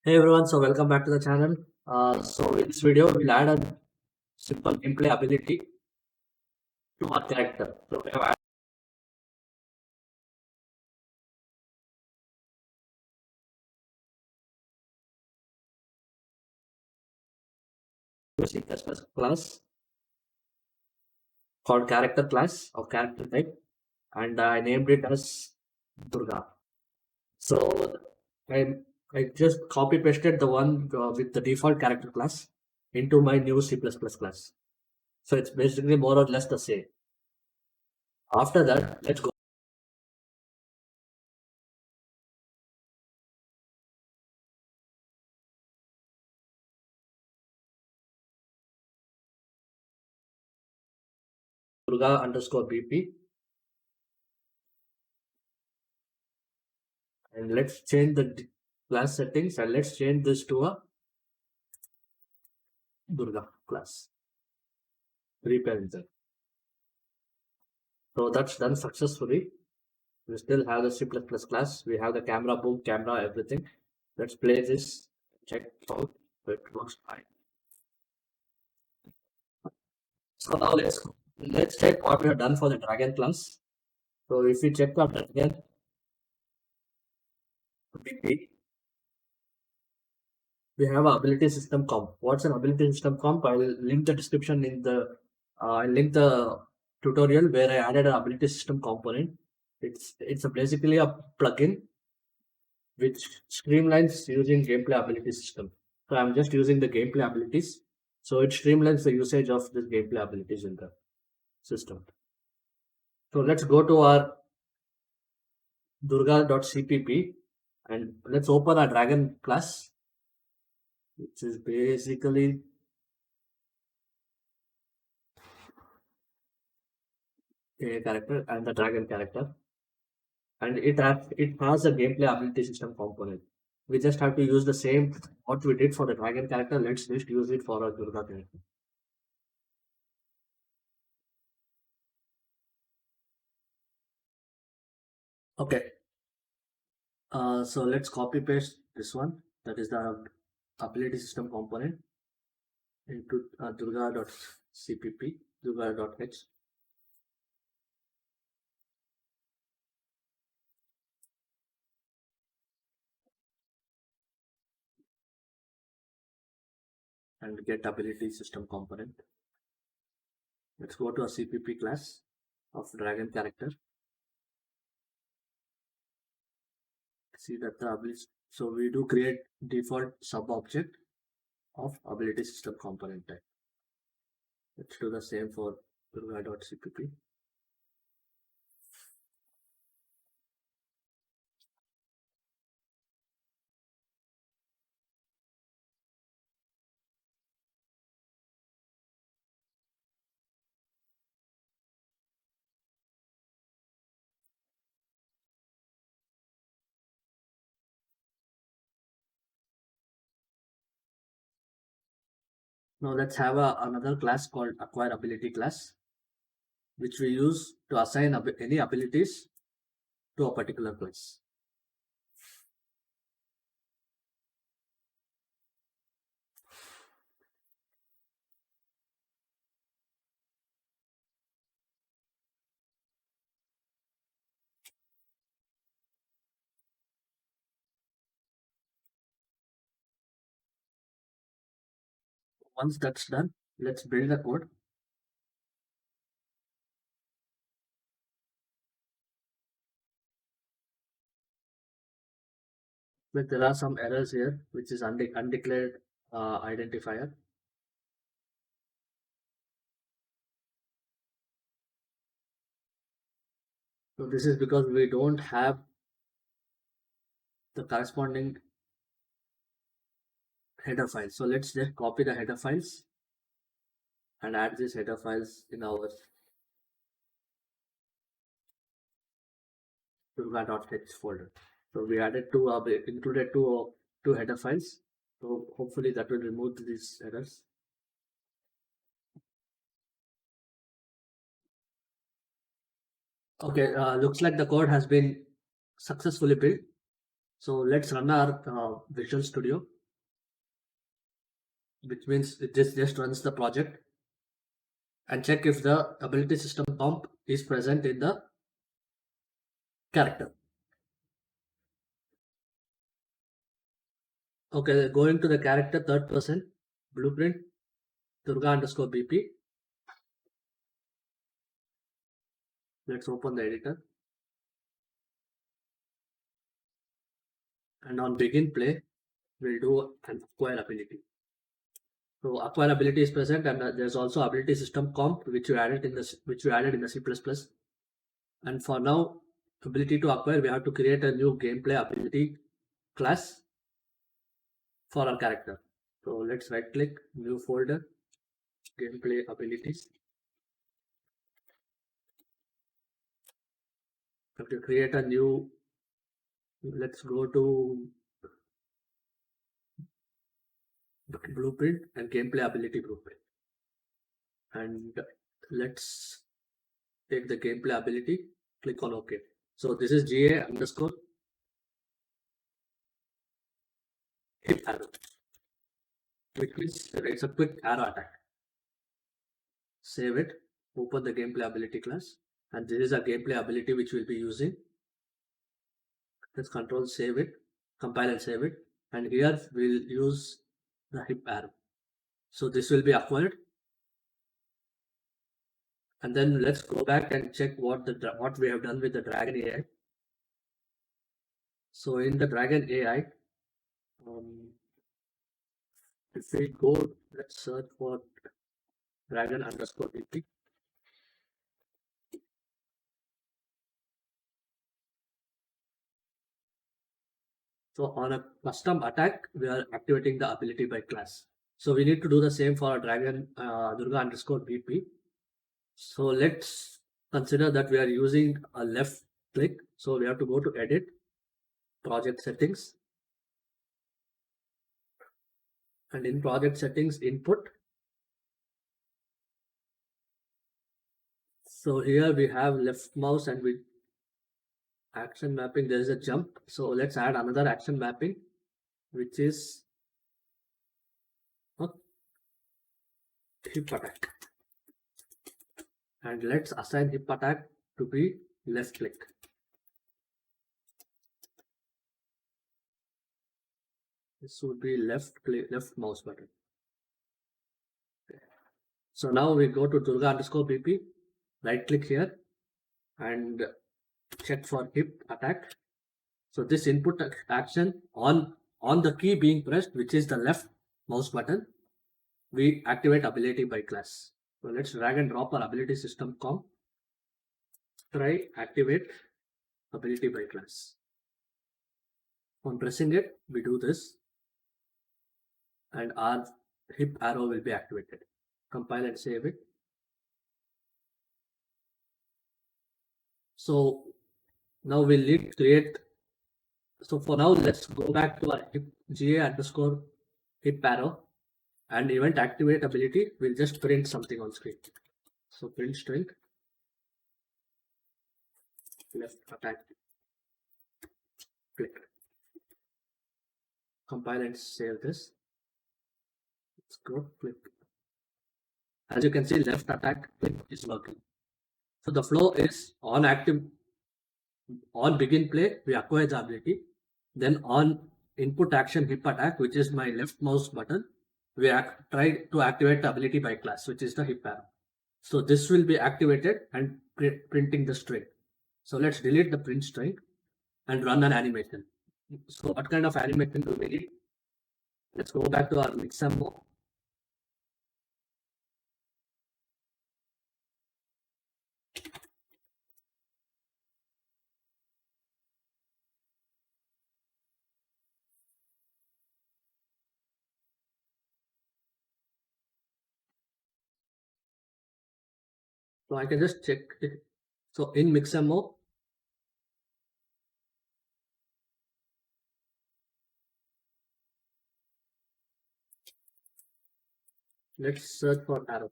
Hey everyone, so welcome back to the channel. So in this video, we'll add a simple gameplay ability to our character. So we have added a C++ class called character class or character type, and I named it as Durga. So I I just copy pasted the one with the default character class into my new C++ class. So it's basically more or less the same. After that, let's go Durga underscore BP, and let's change the class settings, and let's change this to a Durga class. Reparented. So that's done successfully. We still have the C++ class. We have the camera, boom, camera, everything. Let's play this. Check it out. It looks fine. So now let's check what we have done for the dragon class. So if we check the dragon BP, we have an ability system comp. What's an ability system comp? I will link the description in the I'll link the tutorial where I added an ability system component. It's basically a plugin which streamlines using gameplay ability system. So I'm just using the gameplay abilities. So it streamlines the usage of this gameplay abilities in the system. So let's go to our durga.cpp and let's open our dragon class, which is basically a character and the dragon character. And it has a gameplay ability system component. We just have to use the same what we did for the dragon character. Let's just use it for our durga character. Okay, so let's copy paste this one. That is the ability system component into durga.cpp, durga.h, and get ability system component. Let's go to a cpp class of dragon character. See that the ability. So we do create default sub object of ability system component type. Let's do the same for durga.cpp. Now let's have another class called acquire ability class, which we use to assign any abilities to a particular class. Once that's done, let's build the code. But there are some errors here, which is undeclared identifier. So this is because we don't have the corresponding header file. So let's just copy the header files and add these header files in our durga.h folder. So we added included two header files. So hopefully that will remove these errors. Okay, looks like the code has been successfully built. So let's run our Visual Studio, which means it just runs the project and check if the ability system comp is present in the character. Okay, going to the character third person, blueprint, Durga underscore BP. Let's open the editor. And on begin play, we'll do an acquire ability. So acquire ability is present, and there's also ability system comp which we added in the C++. And for now, ability to acquire, we have to create a new gameplay ability class for our character. So let's right click, new folder, gameplay abilities. We have to create a new, let's go to blueprint and gameplay ability blueprint. And let's take the gameplay ability, click on OK. So this is GA underscore hip arrow, which means it's a quick arrow attack. Save it, open the gameplay ability class, and this is a gameplay ability which we'll be using. Let's control save it, compile and save it, and here we'll use the hip arrow. So this will be acquired, and then let's go back and check what we have done with the Dragon AI. So in the Dragon AI, if we go, let's search for Dragon underscore DP. So on a custom attack, we are activating the ability by class. So we need to do the same for our Dragon Durga underscore BP. So let's consider that we are using a left click. So we have to go to edit, project settings, and in project settings input. So here we have left mouse and with action mapping there is a jump. So let's add another action mapping, which is a hip attack. And let's assign hip attack to be left click. This would be left mouse button. So now we go to Durga underscore BP, right click here and check for hip attack. So this input action on the key being pressed, which is the left mouse button, we activate ability by class. So let's drag and drop our ability system comp. Try activate ability by class. On pressing it, we do this, and our hip arrow will be activated. Compile and save it. So now we'll need to create. So for now, let's go back to our GA underscore hip arrow and event activate ability. We'll just print something on screen. So print string left attack click. Compile and save this. Let's go click. As you can see, left attack click is working. So the flow is on active. On begin play, we acquire the ability. Then on input action hip attack, which is my left mouse button, we try to activate the ability by class, which is the hip arrow. So this will be activated and printing the string. So let's delete the print string and run an animation. So what kind of animation do we need? Let's go back to our mixamo. So I can just check it. So in mixamo, let's search for arrow.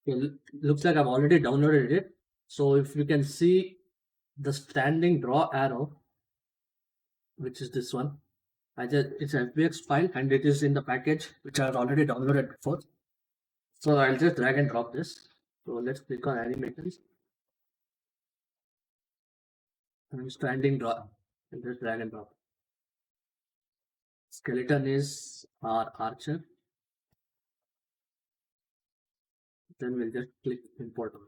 Looks like I've already downloaded it. So if you can see the standing draw arrow, which is this one, it's a FBX file and it is in the package which I've already downloaded before. So I'll just drag and drop this. So let's click on animations and standing draw and just drag and drop. Skeleton is our archer. Then we'll just click import on.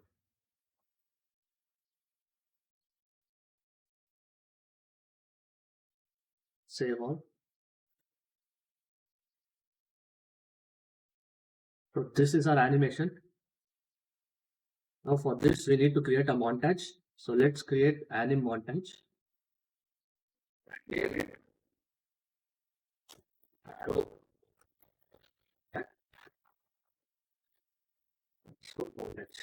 Save all. So this is our animation. Now for this we need to create a montage. So let's create anim montage. So montage.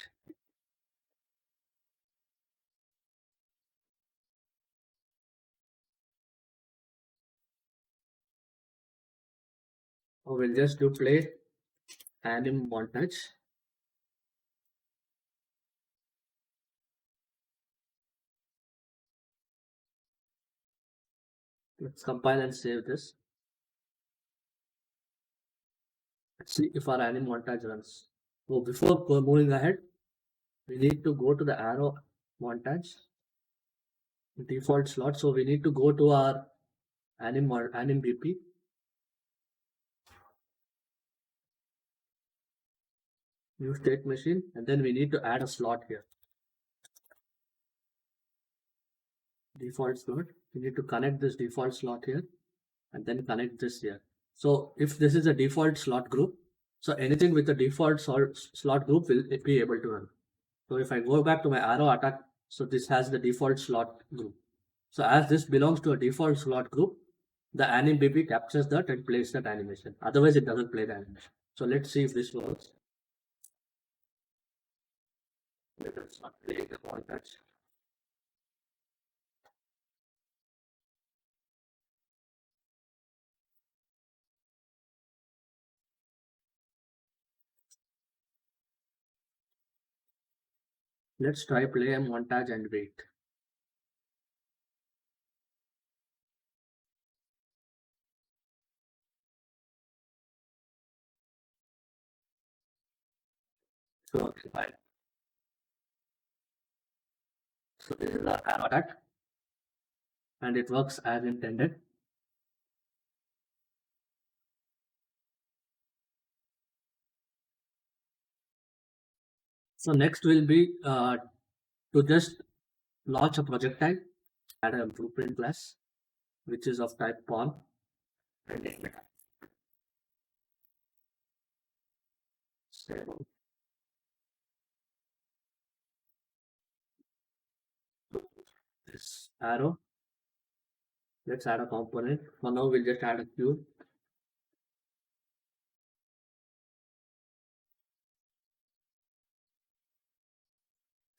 Now we'll just do play anim montage. Let's compile and save this. Let's see if our anim montage runs. So before moving ahead, we need to go to the arrow montage default slot. So we need to go to our anim BP. New state machine, and then we need to add a slot here. Default slot. We need to connect this default slot here and then connect this here. So if this is a default slot group, so anything with a default slot group will be able to run. So if I go back to my arrow attack, so this has the default slot group. So as this belongs to a default slot group, the anim BP captures that and plays that animation. Otherwise, it doesn't play the animation. So let's see if this works. Let's not play the montage. Let's try play a montage and wait. So, fine. So this is our arrow attack and it works as intended. So next will be to just launch a projectile, add a blueprint class, which is of type pawn. So this arrow, let's add a component. For now, we'll just add a cube.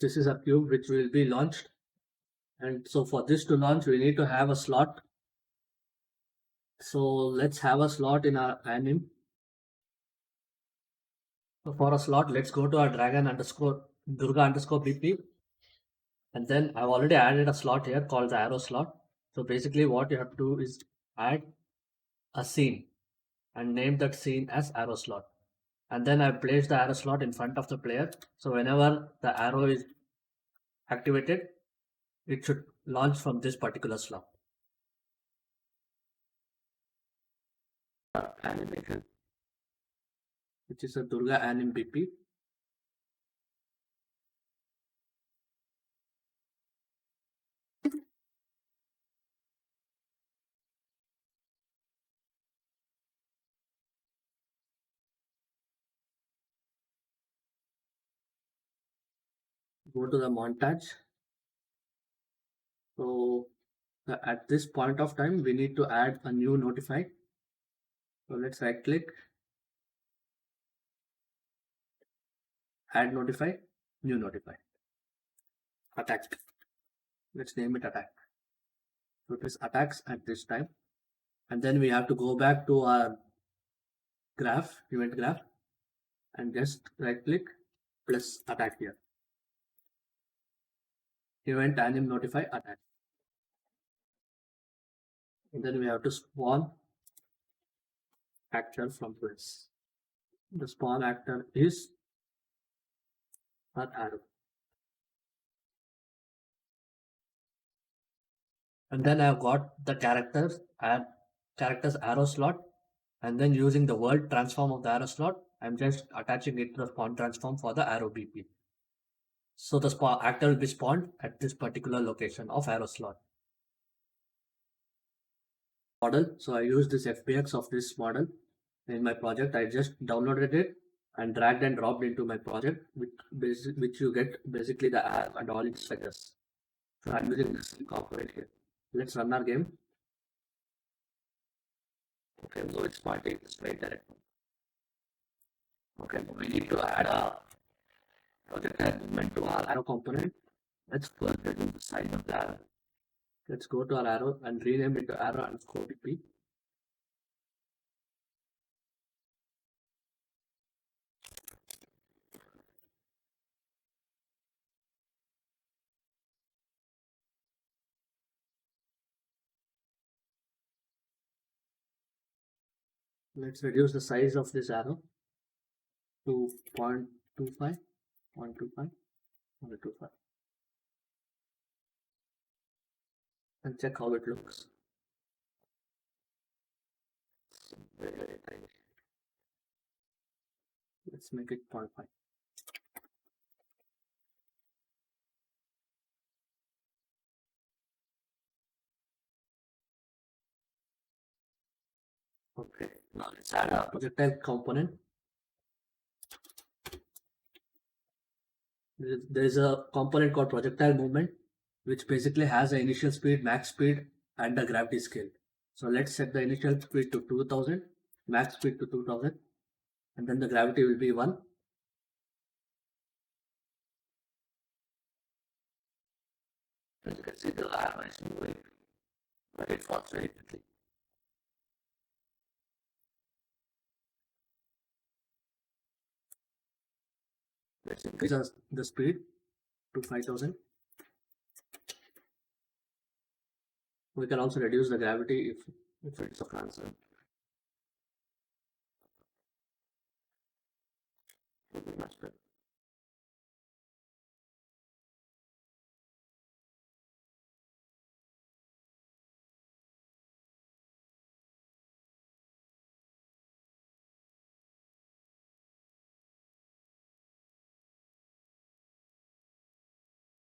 This is a cube which will be launched. And so for this to launch, we need to have a slot. So let's have a slot in our anim. So for a slot, let's go to our dragon underscore Durga underscore BP. And then I've already added a slot here called the arrow slot. So basically what you have to do is add a scene and name that scene as arrow slot. And then I place the arrow slot in front of the player. So whenever the arrow is activated, it should launch from this particular slot. Animation, which is a Durga anim BP. Go to the montage. So at this point of time, we need to add a new notify. So let's right click, add notify, new notify, attack. Let's name it attack. So it is attacks at this time. And then we have to go back to our graph, event graph, and just right click plus attack here. Event anim notify attack. And then we have to spawn actor from place. The spawn actor is an arrow. And then I've got the characters arrow slot, and then using the world transform of the arrow slot, I'm just attaching it to the spawn transform for the arrow BP. So the spawn actor will be spawned at this particular location of arrow slot. Model. So I use this FBX of this model in my project. I just downloaded it and dragged and dropped into my project, which you get basically the app and all its features. So I'm using this component here. Let's run our game. Okay, so it's pointing this way direction. Okay, we need to add a projectile movement to our arrow component. Let's first reduce the size of the arrow. Let's go to our arrow and rename it to arrow underscore dp. Let's reduce the size of this arrow to 0.25, 0.25, 0.25, and check how it looks. Very, very tiny. Let's make it 0.5. Okay, now let's add a projectile component. There is a component called projectile movement, which basically has an initial speed, max speed, and a gravity scale. So let's set the initial speed to 2000, max speed to 2000, and then the gravity will be 1. As you can see, the arrow is moving, but it falls very quickly. Let's increase the speed to 5000. We can also reduce the gravity if it's a concern. Much better.